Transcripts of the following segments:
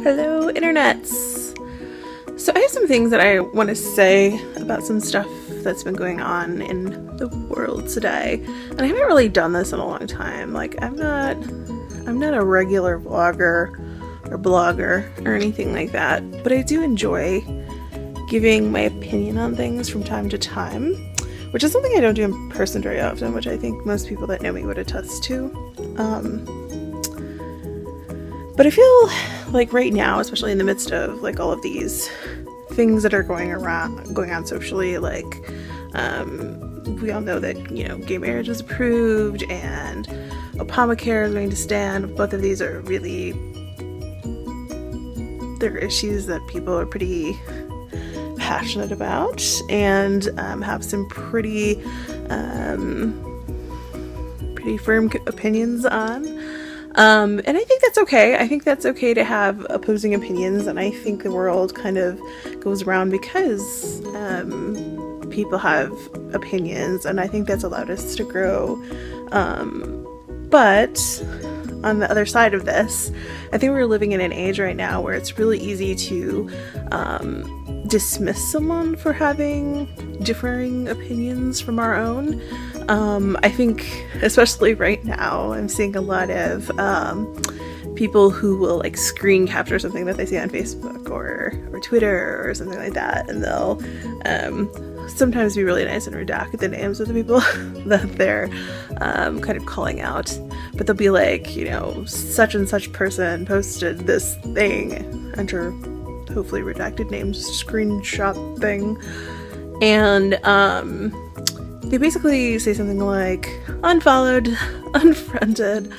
Hello, internets! So I have some things that I want to say about some stuff that's been going on in the world today. And I haven't really done this in a long time. Like, I'm not a regular vlogger or blogger or anything like that, but I do enjoy giving my opinion on things from time to time, which is something I don't do in person very often, which I think most people that know me would attest to. But I feel like right now, especially in the midst of like all of these things that are going on socially, like we all know that, gay marriage is approved and Obamacare is going to stand. Both of these are really, they're issues that people are pretty passionate about and have some pretty firm opinions on. And I think that's okay. I think that's okay to have opposing opinions, and I think the world kind of goes around because people have opinions, and I think that's allowed us to grow. But on the other side of this, I think we're living in an age right now where it's really easy to dismiss someone for having differing opinions from our own. I think, especially right now, I'm seeing a lot of people who will like screen capture something that they see on Facebook or Twitter or something like that, and they'll sometimes be really nice and redact the names of the people that they're kind of calling out. But they'll be like, such and such person posted this thing, enter hopefully redacted names screenshot thing, and they basically say something like, unfollowed, unfriended,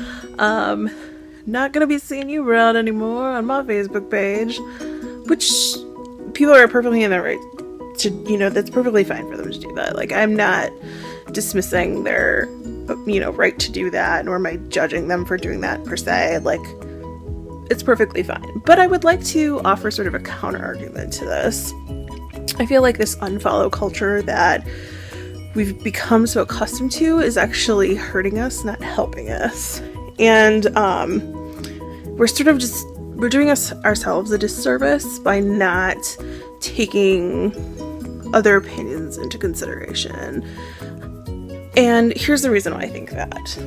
not gonna be seeing you around anymore on my Facebook page, which people are perfectly in their right to, that's perfectly fine for them to do that. Like, I'm not dismissing their, right to do that, nor am I judging them for doing that per se. Like, it's perfectly fine. But I would like to offer sort of a counter argument to this. I feel like this unfollow culture that we've become so accustomed to is actually hurting us, not helping us. And we're doing ourselves a disservice by not taking other opinions into consideration. And here's the reason why I think that.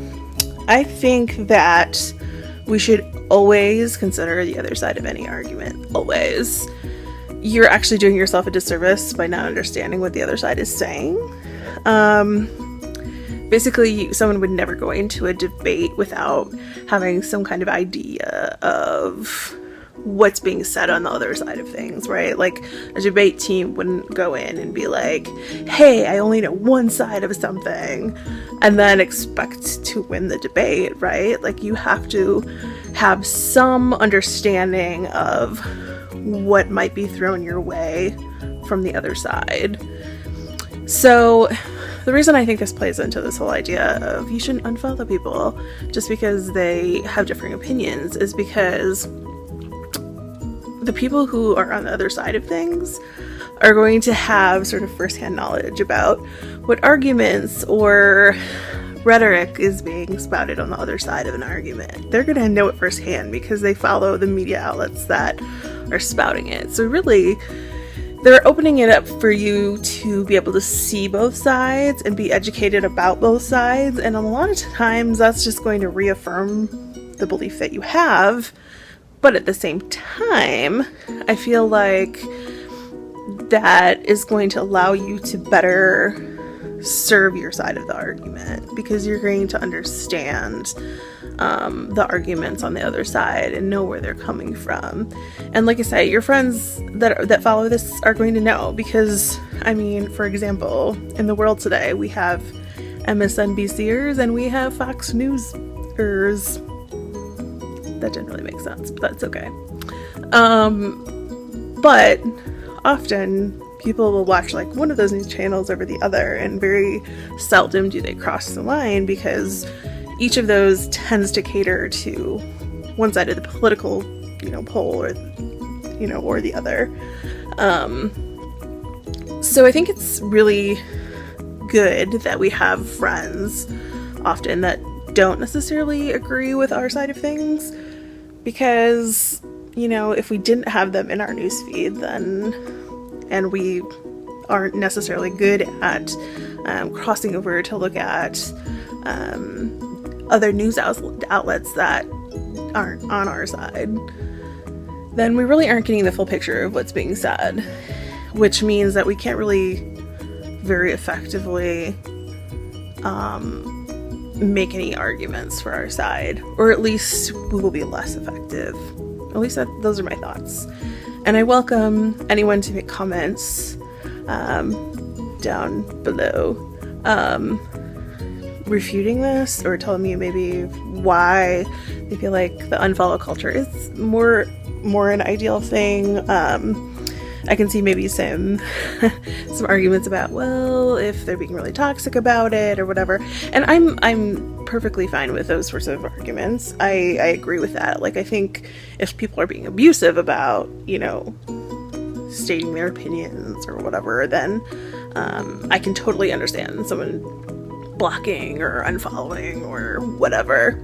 I think that we should always consider the other side of any argument. Always. You're actually doing yourself a disservice by not understanding what the other side is saying. Basically, someone would never go into a debate without having some kind of idea of what's being said on the other side of things, right? Like, a debate team wouldn't go in and be like, hey, I only know one side of something, and then expect to win the debate, right? Like, you have to have some understanding of what might be thrown your way from the other side. So the reason I think this plays into this whole idea of you shouldn't unfollow people just because they have differing opinions is because the people who are on the other side of things are going to have sort of firsthand knowledge about what arguments or rhetoric is being spouted on the other side of an argument. They're going to know it firsthand because they follow the media outlets that are spouting it. So really, they're opening it up for you to be able to see both sides and be educated about both sides. And a lot of times that's just going to reaffirm the belief that you have. But at the same time, I feel like that is going to allow you to better serve your side of the argument because you're going to understand the arguments on the other side and know where they're coming from. And like I say, your friends that follow this are going to know because, I mean, for example, in the world today, we have MSNBCers and we have Fox Newsers. That didn't really make sense, but that's okay. But often people will watch like one of those news channels over the other, and very seldom do they cross the line because each of those tends to cater to one side of the political, pole or the other. So I think it's really good that we have friends often that don't necessarily agree with our side of things, because you know, if we didn't have them in our newsfeed, then, and we aren't necessarily good at crossing over to look at other news outlets that aren't on our side, then we really aren't getting the full picture of what's being said, which means that we can't really very effectively make any arguments for our side, or at least we will be less effective. At least those are my thoughts. And I welcome anyone to make comments down below refuting this, or telling me maybe why they feel like the unfollow culture is more an ideal thing. I can see maybe some arguments about, well, if they're being really toxic about it or whatever. And I'm perfectly fine with those sorts of arguments. I agree with that. Like, I think if people are being abusive about, you know, stating their opinions or whatever, then I can totally understand someone blocking or unfollowing or whatever.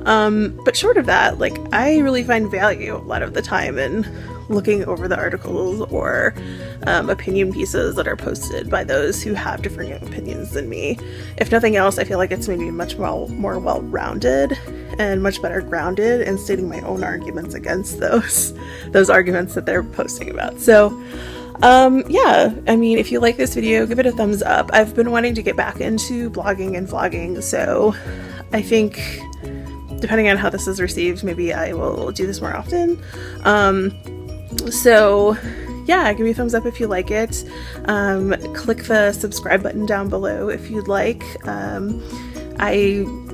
But short of that, like, I really find value a lot of the time in looking over the articles or opinion pieces that are posted by those who have different opinions than me. If nothing else, I feel like it's maybe much more well-rounded and much better grounded in stating my own arguments against those arguments that they're posting about. So yeah, I mean, if you like this video, give it a thumbs up. I've been wanting to get back into blogging and vlogging, so I think depending on how this is received, maybe I will do this more often. So yeah, give me a thumbs up if you like it. Click the subscribe button down below if you'd like.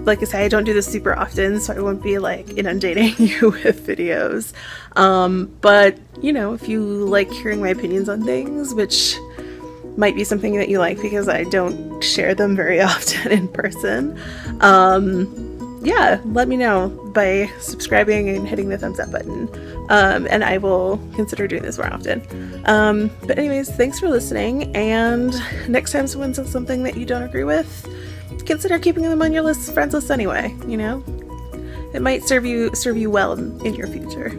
Like I say, I don't do this super often, so I won't be like inundating you with videos. But you know, if you like hearing my opinions on things, which might be something that you like because I don't share them very often in person, yeah, let me know by subscribing and hitting the thumbs up button. And I will consider doing this more often. But anyways, thanks for listening. And next time someone says something that you don't agree with, consider keeping them on your friends list anyway, you know? It might serve you well in your future.